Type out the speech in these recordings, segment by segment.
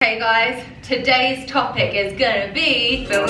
Hey guys, today's topic is gonna be... I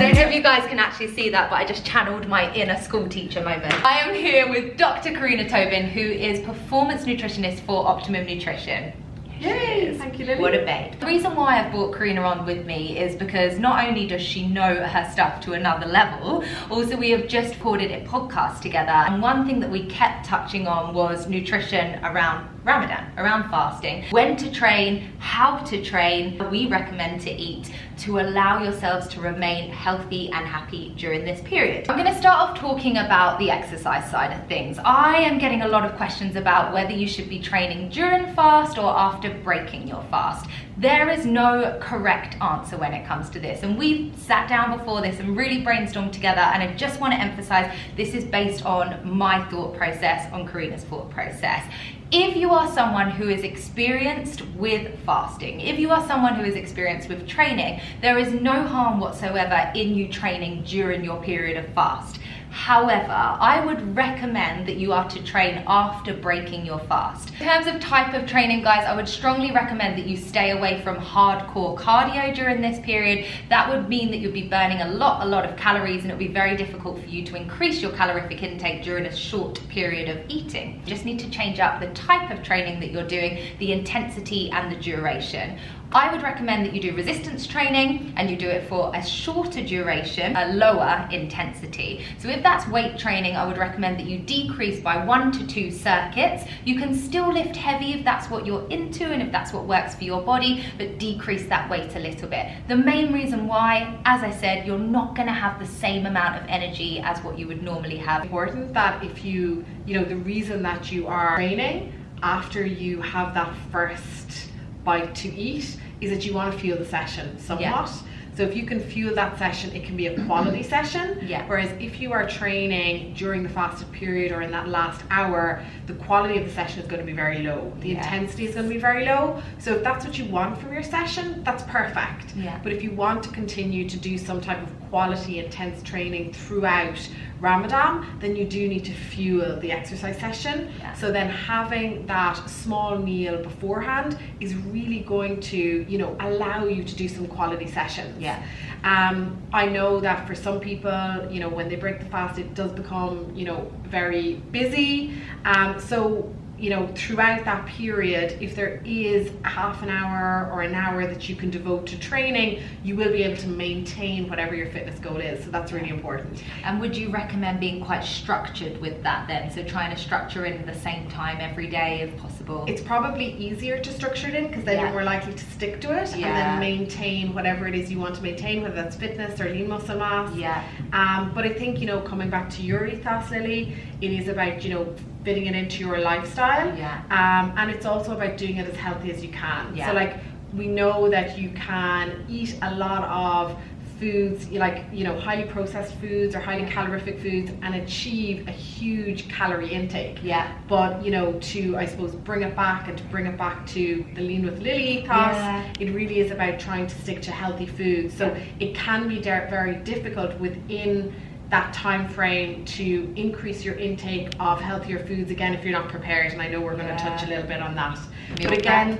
don't know if you guys can actually see that, but I just channeled my inner school teacher moment. I am here with Dr Crionna Tobin, who is performance nutritionist for Optimum Nutrition. Yay, thank you, Lily. What a babe. The reason why I've brought Crionna on with me is because not only does she know her stuff to another level, also we have just recorded a podcast together, and one thing that we kept touching on was nutrition around Ramadan, around fasting, when to train, how to train, we recommend to eat to allow yourselves to remain healthy and happy during this period. I'm going to start off talking about the exercise side of things. I am getting a lot of questions about whether you should be training during fast or after breaking your fast. There is no correct answer when it comes to this, and we've sat down before this and really brainstormed together, and I just want to emphasize this is based on my thought process, on Crionna's thought process. If you are someone who is experienced with fasting, if you are someone who is experienced with training, there is no harm whatsoever in you training during your period of fast. However, I would recommend that you are to train after breaking your fast. In terms of type of training, guys, I would strongly recommend that you stay away from hardcore cardio during this period. That would mean that you'll be burning a lot of calories, and it'll be very difficult for you to increase your calorific intake during a short period of eating. You just need to change up the type of training that you're doing, the intensity and the duration. I would recommend that you do resistance training and you do it for a shorter duration, a lower intensity. So if that's weight training, I would recommend that you decrease by 1 to 2 circuits. You can still lift heavy if that's what you're into and if that's what works for your body, but decrease that weight a little bit. The main reason why, as I said, you're not gonna have the same amount of energy as what you would normally have. Important that if you know, the reason that you are training after you have that first bite to eat is that you want to fuel the session somewhat. Yeah. So if you can fuel that session, it can be a quality session. Yeah. Whereas if you are training during the fasted period or in that last hour, the quality of the session is going to be very low. The intensity is going to be very low. So if that's what you want from your session, that's perfect. Yeah. But if you want to continue to do some type of quality, intense training throughout Ramadan, then you do need to fuel the exercise session. Yeah. So then having that small meal beforehand is really going to, you know, allow you to do some quality sessions. Yeah. I know that for some people, you know, when they break the fast, it does become, you know, very busy. So, you know, throughout that period, if there is a half an hour or an hour that you can devote to training, you will be able to maintain whatever your fitness goal is. So that's really important. And would you recommend being quite structured with that then? So trying to structure in the same time every day if possible? It's probably easier to structure it in because then you're more likely to stick to it and then maintain whatever it is you want to maintain, whether that's fitness or lean muscle mass. Yeah. But I think, you know, coming back to your ethos, Lily, it is about, you know, fitting it into your lifestyle. Yeah. And it's also about doing it as healthy as you can. Yeah. So like, we know that you can eat a lot of foods, like, you know, highly processed foods or highly calorific foods and achieve a huge calorie intake. Yeah. But, you know, to, I suppose, bring it back and to bring it back to the Lean with Lily ethos, it really is about trying to stick to healthy foods. So it can be very difficult within that time frame to increase your intake of healthier foods again if you're not prepared, and I know we're going to touch a little bit on that. But again,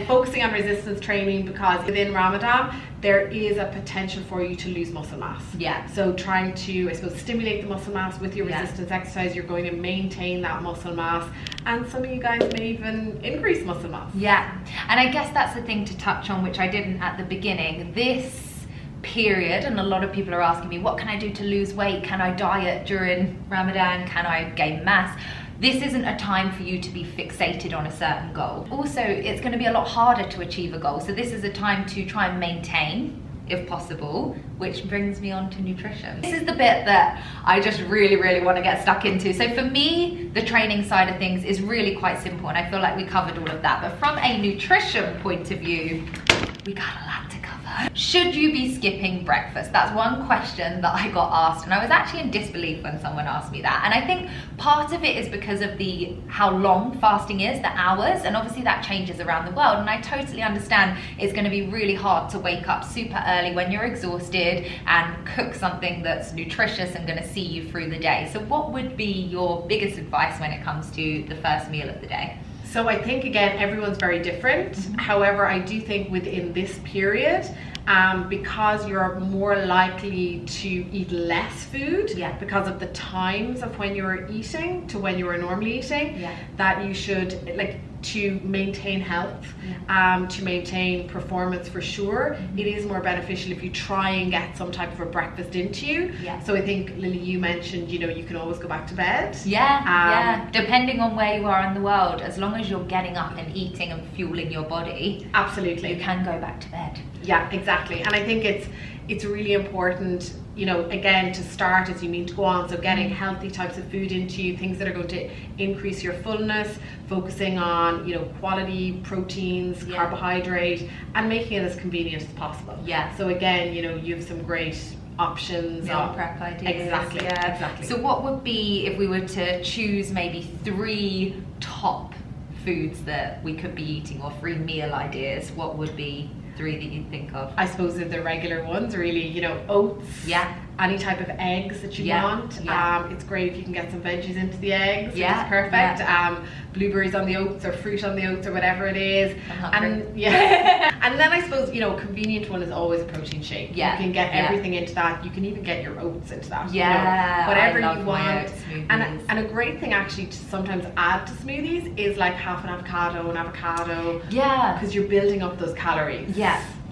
focusing on resistance training, because within Ramadan there is a potential for you to lose muscle mass. Yeah. So trying to, I suppose, stimulate the muscle mass with your resistance exercise, you're going to maintain that muscle mass, and some of you guys may even increase muscle mass. Yeah, and I guess that's the thing to touch on, which I didn't at the beginning. This period, and a lot of people are asking me, what can I do to lose weight? Can I diet during Ramadan? Can I gain mass? This isn't a time for you to be fixated on a certain goal. Also, it's going to be a lot harder to achieve a goal. So this is a time to try and maintain, if possible, which brings me on to nutrition. This is the bit that I just really want to get stuck into. So for me, the training side of things is really quite simple, and I feel like we covered all of that. But from a nutrition point of view, we got a lot to cover. Should you be skipping breakfast? That's one question that I got asked, and I was actually in disbelief when someone asked me that. And I think part of it is because of how long fasting is, the hours, and obviously that changes around the world. And I totally understand it's going to be really hard to wake up super early when you're exhausted and cook something that's nutritious and going to see you through the day. So what would be your biggest advice when it comes to the first meal of the day? So I think, again, everyone's very different. However, I do think within this period, because you're more likely to eat less food because of the times of when you're eating to when you are normally eating, that you should, like, to maintain health, to maintain performance for sure, it is more beneficial if you try and get some type of a breakfast into you. So I think, Lily, you mentioned, you know, you can always go back to bed. Depending on where you are in the world, as long as you're getting up and eating and fueling your body, absolutely, you can go back to bed. Yeah, exactly. And I think it's really important, you know, again, to start as you mean to go on. So getting healthy types of food into you, things that are going to increase your fullness, focusing on, you know, quality proteins, carbohydrate, and making it as convenient as possible. So again, you know, you have some great options. Meal prep ideas. Exactly. Exactly. So what would be, if we were to choose maybe 3 top foods that we could be eating, or 3 meal ideas, what would be 3 that you'd think of? I suppose they're the regular ones, really. You know, oats. Any type of eggs that you want. It's great if you can get some veggies into the eggs. It's perfect. Blueberries on the oats, or fruit on the oats, or whatever it is. And and then I suppose, you know, a convenient one is always a protein shake. You can get everything into that. You can even get your oats into that. You know, whatever you want. And a great thing actually to sometimes add to smoothies is like half an avocado. Because you're building up those calories.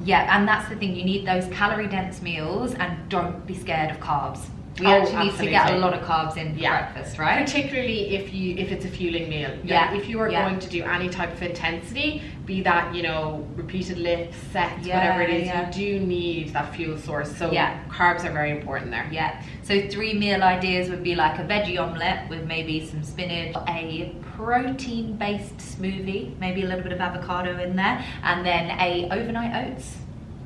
And that's the thing, you need those calorie dense meals, and don't be scared of carbs. We actually need to get a lot of carbs in for breakfast, right? Particularly if it's a fueling meal. If you are going to do any type of intensity, be that, you know, repeated lifts, sets, whatever it is, you do need that fuel source. So carbs are very important there. So 3 meal ideas would be like a veggie omelette with maybe some spinach, a protein-based smoothie, maybe a little bit of avocado in there, and then a overnight oats.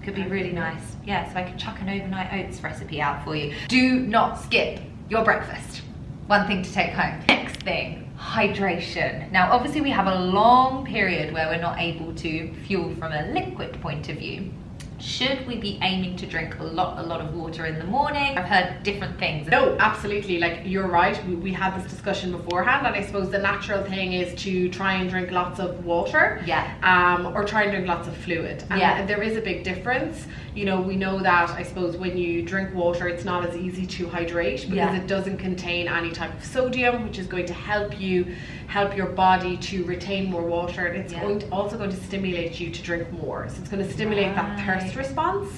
Could be really nice. So I can chuck an overnight oats recipe out for you. Do not skip your breakfast. One thing to take home. Next thing, hydration. Now, obviously we have a long period where we're not able to fuel from a liquid point of view. Should we be aiming to drink a lot of water in the morning? I've heard different things. No, absolutely. Like, you're right. We had this discussion beforehand, and I suppose the natural thing is to try and drink lots of water. Or try and drink lots of fluid. And there is a big difference. You know, we know that, I suppose, when you drink water, it's not as easy to hydrate because it doesn't contain any type of sodium, which is going to help your body to retain more water. And it's also going to stimulate you to drink more. So it's going to stimulate that thirst response.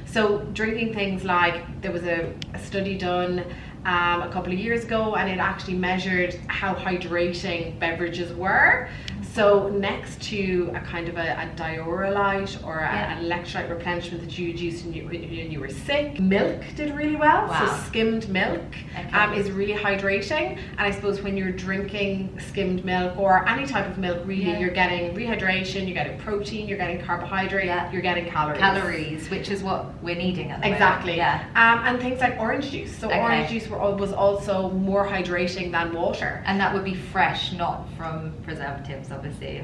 So drinking things like, there was a study done a couple of years ago, and it actually measured how hydrating beverages were. So next to a kind of a diuretic or an electrolyte replenishment that you would use when you were sick, milk did really well. So skimmed milk is really hydrating. And I suppose when you're drinking skimmed milk or any type of milk, really, you're getting rehydration, you're getting protein, you're getting carbohydrate, you're getting calories. Which is what we're needing at the moment. And things like orange juice. So orange juice was also more hydrating than water. And that would be fresh, not from preservatives, obviously.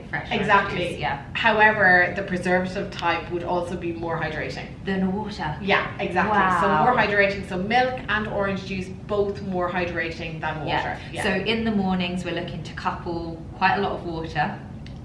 Fresh. Exactly. However, the preservative type would also be more hydrating than water. Exactly. So more hydrating. So milk and orange juice, both more hydrating than water. So in the mornings, we're looking to couple quite a lot of water.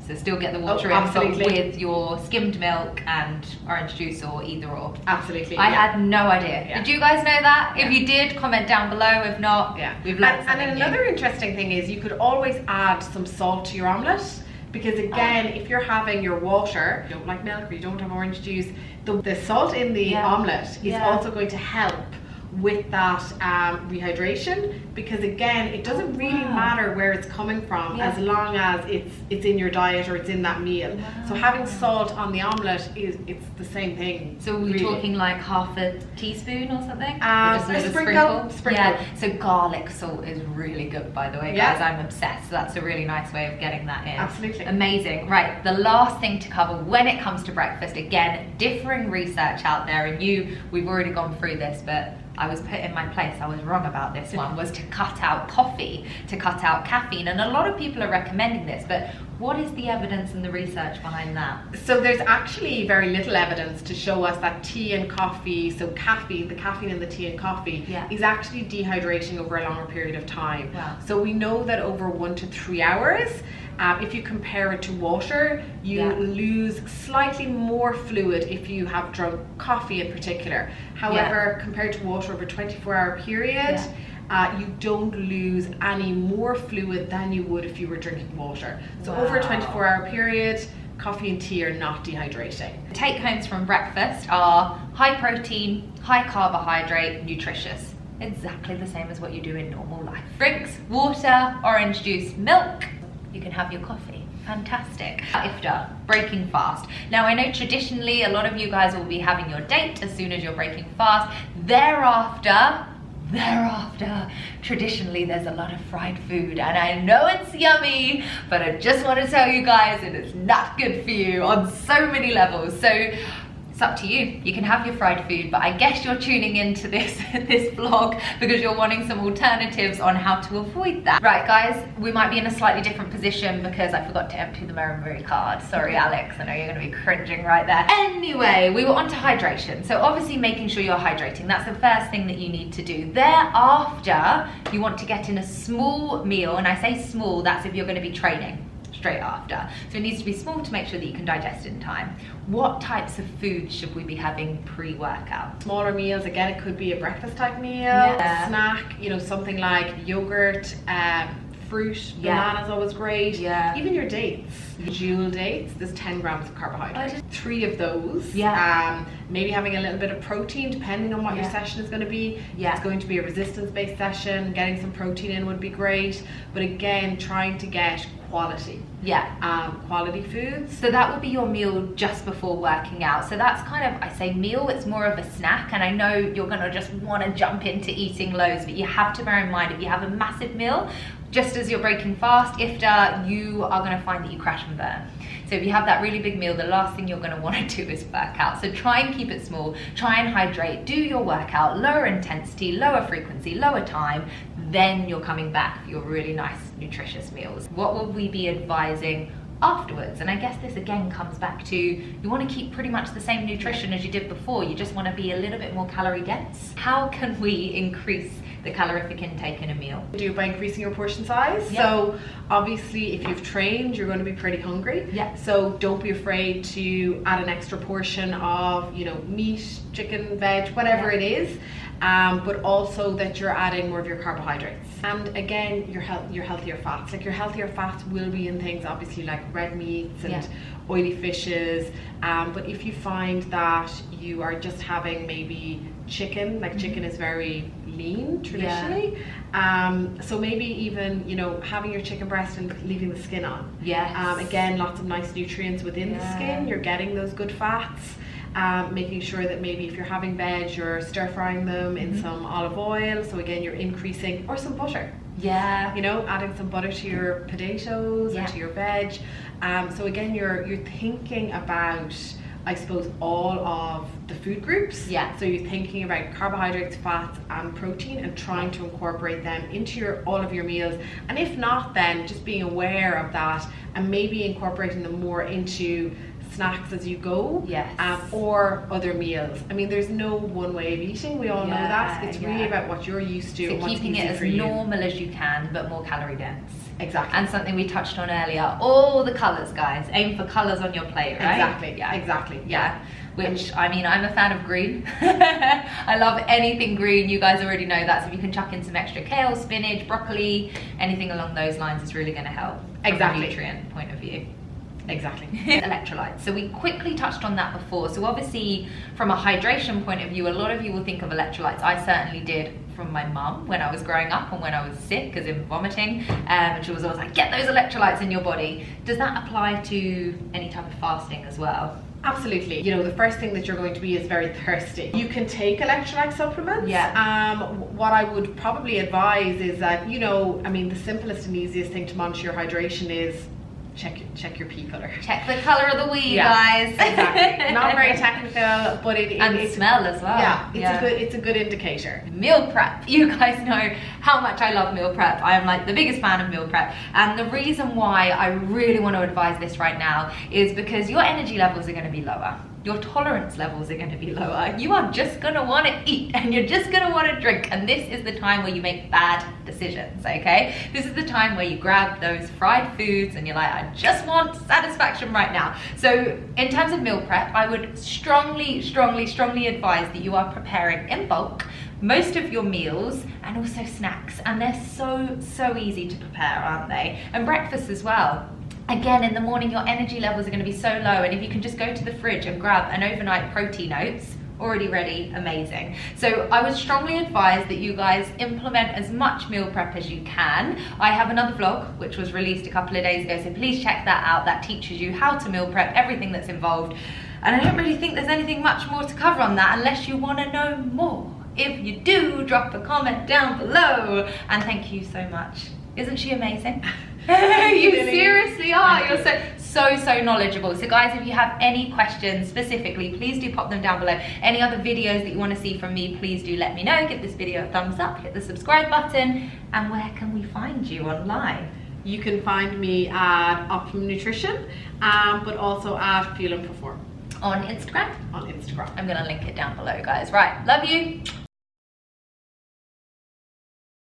So still get the water in, but with your skimmed milk and orange juice, or either or. Absolutely. I had no idea. Did you guys know that? If you did, comment down below. If not, we've learned something And another interesting thing is you could always add some salt to your omelette. Because again, if you're having your water, you don't like milk, or you don't have orange juice, the salt in the omelette is also going to help with that rehydration, because again, it doesn't really matter where it's coming from as long as it's in your diet or it's in that meal. So having salt on the omelette it's the same thing. So we're talking like half a teaspoon or something? Just a sprinkle. So garlic salt is really good, by the way, guys. I'm obsessed. So that's a really nice way of getting that in. Absolutely. Amazing. Right, the last thing to cover when it comes to breakfast, again, differing research out there, and we've already gone through this, but I was put in my place, I was wrong about this one, was to cut out coffee, to cut out caffeine. And a lot of people are recommending this, but what is the evidence and the research behind that? So there's actually very little evidence to show us that tea and coffee, so caffeine, the caffeine in the tea and coffee, is actually dehydrating over a longer period of time. So we know that over 1 to 3 hours, If you compare it to water, you lose slightly more fluid if you have drunk coffee in particular. However, compared to water over a 24-hour period, you don't lose any more fluid than you would if you were drinking water. So over a 24-hour period, coffee and tea are not dehydrating. Take homes from breakfast are high protein, high carbohydrate, nutritious. Exactly the same as what you do in normal life. Drinks, water, orange juice, milk. You can have your coffee. Fantastic. Iftar, breaking fast. Now I know traditionally a lot of you guys will be having your date as soon as you're breaking fast. Thereafter, traditionally there's a lot of fried food, and I know it's yummy, but I just want to tell you guys it is not good for you on so many levels. So it's up to you. You can have your fried food, but I guess you're tuning into this vlog because you're wanting some alternatives on how to avoid that. Right guys, we might be in a slightly different position because I forgot to empty the memory card. Sorry Alex, I know you're going to be cringing right there. Anyway, we were on to hydration. So obviously making sure you're hydrating, that's the first thing that you need to do. Thereafter, you want to get in a small meal, and I say small, that's if you're going to be training straight after. So it needs to be small to make sure that you can digest in time. What types of food should we be having pre-workout? Smaller meals, again, it could be a breakfast type meal, a snack, you know, something like yogurt, fruit, banana's always great. Even your dates, jewel dates, there's 10 grams of carbohydrate. 3 of those. Maybe having a little bit of protein depending on what your session is going to be. If it's going to be a resistance-based session, getting some protein in would be great. But again, trying to get quality. Quality foods. So that would be your meal just before working out. So that's kind of, I say meal, it's more of a snack, and I know you're gonna just wanna jump into eating loads, but you have to bear in mind if you have a massive meal, just as you're breaking fast, iftar, you are gonna find that you crash and burn. So if you have that really big meal, the last thing you're gonna wanna do is work out. So try and keep it small, try and hydrate, do your workout, lower intensity, lower frequency, lower time, then you're coming back for your really nice, nutritious meals. What will we be advising afterwards? And I guess this again comes back to, you want to keep pretty much the same nutrition as you did before, you just want to be a little bit more calorie dense. How can we increase the calorific intake in a meal? Do it by increasing your portion size. So obviously if you've trained, you're going to be pretty hungry. So don't be afraid to add an extra portion of, you know, meat, chicken, veg, whatever it is. But also that you're adding more of your carbohydrates. And again, your healthier fats. Like your healthier fats will be in things obviously like red meats and oily fishes. But if you find that you are just having maybe chicken, like chicken is very lean traditionally. So maybe even, you know, having your chicken breast and leaving the skin on. Again, lots of nice nutrients within the skin. You're getting those good fats. Making sure that maybe if you're having veg, you're stir frying them in some olive oil. So again, you're increasing, or some butter. You know, adding some butter to your potatoes or to your veg. So again, you're thinking about, I suppose, all of the food groups. So you're thinking about carbohydrates, fats, and protein, and trying to incorporate them into all of your meals. And if not, then just being aware of that and maybe incorporating them more into snacks as you go, or other meals. I mean, there's no one way of eating, we all know that. It's really about what you're used to. So and what's keeping it as normal as you can, but more calorie dense. Exactly. And something we touched on earlier, all the colours, guys. Aim for colours on your plate, right? Exactly. Which, I mean, I'm a fan of green. I love anything green. You guys already know that. So if you can chuck in some extra kale, spinach, broccoli, anything along those lines is really going to help. From a nutrient point of view. Electrolytes. So we quickly touched on that before. So obviously from a hydration point of view, a lot of you will think of electrolytes. I certainly did from my mum when I was growing up and when I was sick, as in vomiting, and she was always like, get those electrolytes in your body. Does that apply to any type of fasting as well? Absolutely. You know, the first thing that you're going to be is very thirsty. You can take electrolyte supplements. What I would probably advise is that, you know, I mean, the simplest and easiest thing to monitor your hydration is check your pee color. Check the color of the wee, guys. Not very technical, but it's smell as well. It's a good indicator. Meal prep. You guys know how much I love meal prep. I am like the biggest fan of meal prep. And the reason why I really want to advise this right now is because your energy levels are going to be lower. Your tolerance levels are going to be lower. You are just going to want to eat and you're just going to want to drink. And this is the time where you make bad decisions, okay? This is the time where you grab those fried foods and you're like, I just want satisfaction right now. So in terms of meal prep, I would strongly advise that you are preparing in bulk most of your meals and also snacks. And they're so easy to prepare, aren't they? And breakfast as well. Again, in the morning, your energy levels are going to be so low, and if you can just go to the fridge and grab an overnight protein oats, already ready, amazing. So I would strongly advise that you guys implement as much meal prep as you can. I have another vlog which was released a couple of days ago, so please check that out. That teaches you how to meal prep, everything that's involved. And I don't really think there's anything much more to cover on that unless you want to know more. If you do, drop a comment down below. And thank you so much. Isn't she amazing? You seriously are. You're so knowledgeable. So guys, if you have any questions specifically, please do pop them down below. Any other videos that you want to see from me, please do let me know. Give this video a thumbs up, hit the subscribe button. And where can we find you online? You can find me at Optimum Nutrition, but also at Feel and Perform. On Instagram? On Instagram. I'm going to link it down below, guys. Right, love you.